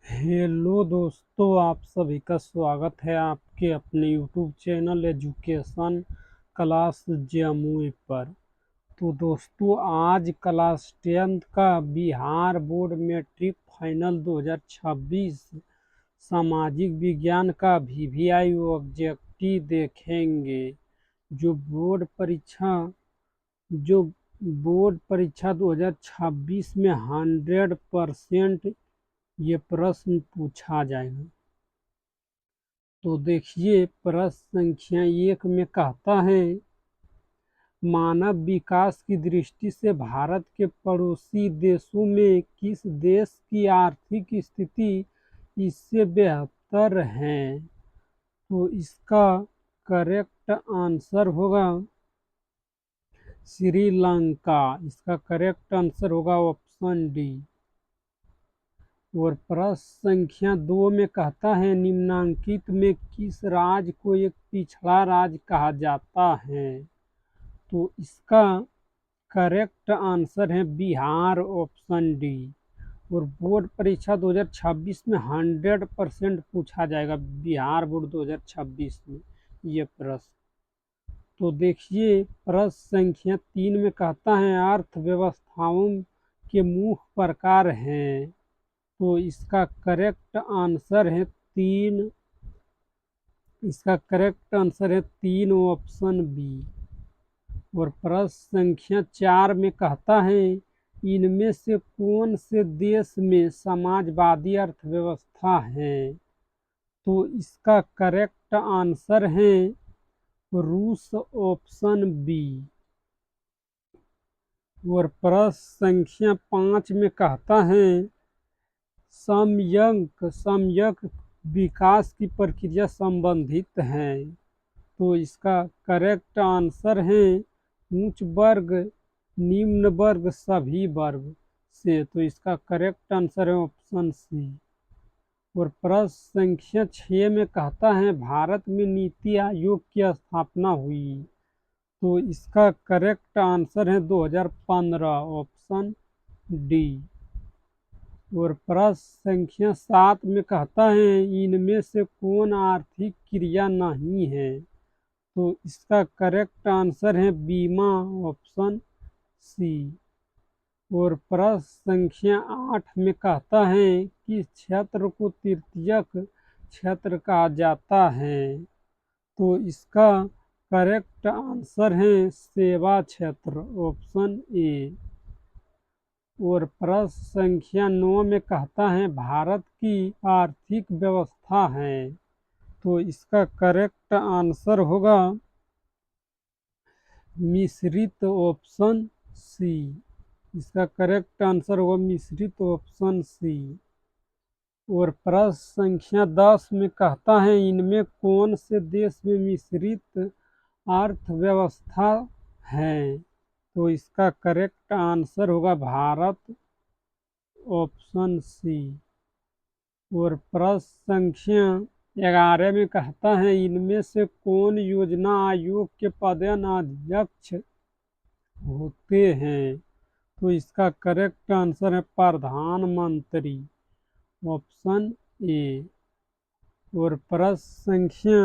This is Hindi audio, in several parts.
हेलो दोस्तों, आप सभी का स्वागत है आपके अपने YouTube channel education class Jamui पर। तो दोस्तों, आज क्लास 10th का बिहार बोर्ड मैट्रिक फाइनल 2026 सामाजिक विज्ञान का वीवीआई ऑब्जेक्टिव देखेंगे। जो बोर्ड परीक्षा जो बोर्ड परीक्षा 2026 में 100% ये प्रश्न पूछा जाएगा। तो देखिए, प्रश्न संख्या 1 में कहता है, मानव विकास की दृष्टि से भारत के पड़ोसी देशों में किस देश की आर्थिक स्थिति इससे बेहतर है? तो इसका करेक्ट आंसर होगा श्रीलंका। इसका करेक्ट आंसर होगा ऑप्शन डी। और प्रश्न संख्या 2 में कहता है, निम्नांकित में किस राज्य को एक पिछड़ा राज्य कहा जाता है? तो इसका करेक्ट आंसर है बिहार, ऑप्शन डी। और बोर्ड परीक्षा 2026 में 100% पूछा जाएगा बिहार बोर्ड 2026 में ये प्रश्न। तो देखिए, प्रश्न संख्या 3 में कहता है, अर्थव्यवस्थाओं के मुख्य प्रकार हैं। तो इसका करेक्ट आंसर है 3। इसका करेक्ट आंसर है 3, ऑप्शन बी। और प्रश्न संख्या 4 में कहता है, इनमें से कौन से देश में समाजवादी अर्थव्यवस्था है? तो इसका करेक्ट आंसर है रूस, ऑप्शन बी। और प्रश्न संख्या 5 में कहता है, सम्यक विकास की प्रक्रिया संबंधित है। तो इसका करेक्ट आंसर है उच्च वर्ग, निम्न वर्ग, सभी वर्ग से। तो इसका करेक्ट आंसर है ऑप्शन सी। और प्रश्न संख्या 6 में कहता है, भारत में नीति आयोग की स्थापना हुई। तो इसका करेक्ट आंसर है 2015, ऑप्शन डी। और प्रश्न संख्या 7 में कहता है, इनमें से कौन आर्थिक क्रिया नहीं है? तो इसका करेक्ट आंसर है बीमा, ऑप्शन सी। और प्रश्न संख्या 8 में कहता है कि क्षेत्र को तृतीयक क्षेत्र कहा जाता है। तो इसका करेक्ट आंसर है सेवा क्षेत्र, ऑप्शन ए। और प्रश्न संख्या 9 में कहता है, भारत की आर्थिक व्यवस्था है। तो इसका करेक्ट आंसर होगा मिश्रित, ऑप्शन सी। इसका करेक्ट आंसर होगा मिश्रित, ऑप्शन सी। और प्रश्न संख्या 10 में कहता है, इनमें कौन से देश में मिश्रित अर्थव्यवस्था है? तो इसका करेक्ट आंसर होगा भारत, ऑप्शन सी। और प्रश्न संख्या 11 में कहता है, इनमें से कौन योजना आयोग के पदाध्यक्ष होते हैं? तो इसका करेक्ट आंसर है प्रधानमंत्री, ऑप्शन ए। और प्रश्न संख्या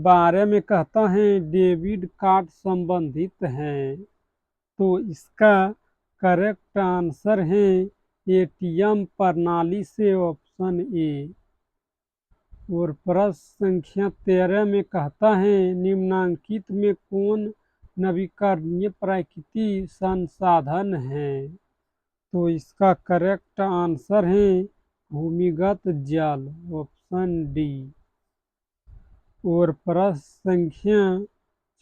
12 में कहता है, डेबिट कार्ड संबंधित है। तो इसका करेक्ट आंसर है एटीएम प्रणाली से, ऑप्शन ए। और प्रश्न संख्या 13 में कहता है, निम्नांकित में कौन नवीकरणीय प्राकृतिक संसाधन है? तो इसका करेक्ट आंसर है भूमिगत जल, ऑप्शन डी। और प्रश्न संख्या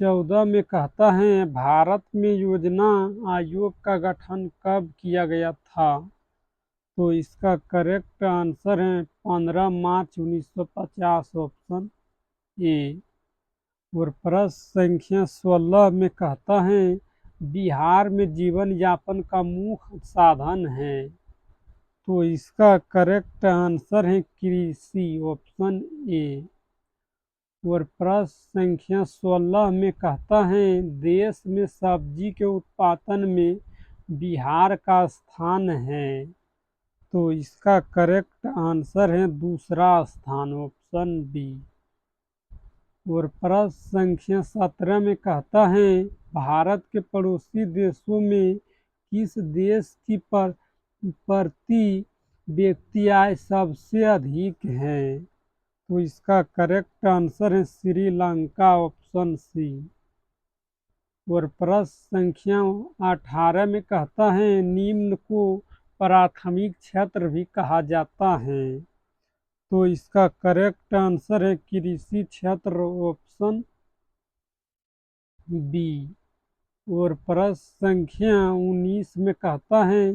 14 में कहता है, भारत में योजना आयोग का गठन कब किया गया था? तो इसका करेक्ट आंसर है 15 मार्च 1950, ऑप्शन ए। और प्रश्न संख्या 16 में कहता है, बिहार में जीवन यापन का मुख्य साधन है। तो इसका करेक्ट आंसर है कृषि, ऑप्शन ए। और प्रश्न संख्या 16 में कहता है, देश में सब्जी के उत्पादन में बिहार का स्थान है। तो इसका करेक्ट आंसर है दूसरा स्थान, ऑप्शन बी। और प्रश्न संख्या 17 में कहता है भारत के पड़ोसी देशों में किस देश की प्रति व्यक्ति आय सबसे अधिक है? तो इसका करेक्ट आंसर है श्रीलंका, ऑप्शन सी। और प्रश्न संख्या 18 में कहता है निम्न को प्राथमिक क्षेत्र भी कहा जाता है। तो इसका करेक्ट आंसर है कृषि क्षेत्र, ऑप्शन बी। और प्रश्न संख्या 19 में कहता है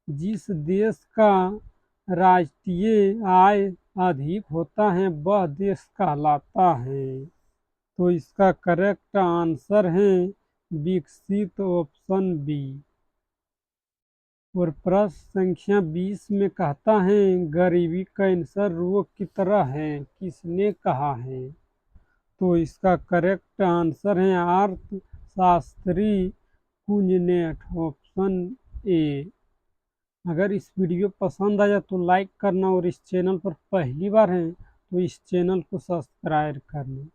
जिस देश का राष्ट्रीय आय अधिक होता है वह देश कहलाता है। तो इसका करेक्ट आंसर है विकसित, ऑप्शन बी। और प्रश्न संख्या 20 में कहता है गरीबी कैंसर रोग की तरह है, किसने कहा है? तो इसका करेक्ट आंसर है अर्थशास्त्री कुंजनेट, ऑप्शन ए। अगर इस वीडियो पसंद आया तो लाइक करना और इस चैनल पर पहली बार है तो इस चैनल को सब्सक्राइब करना।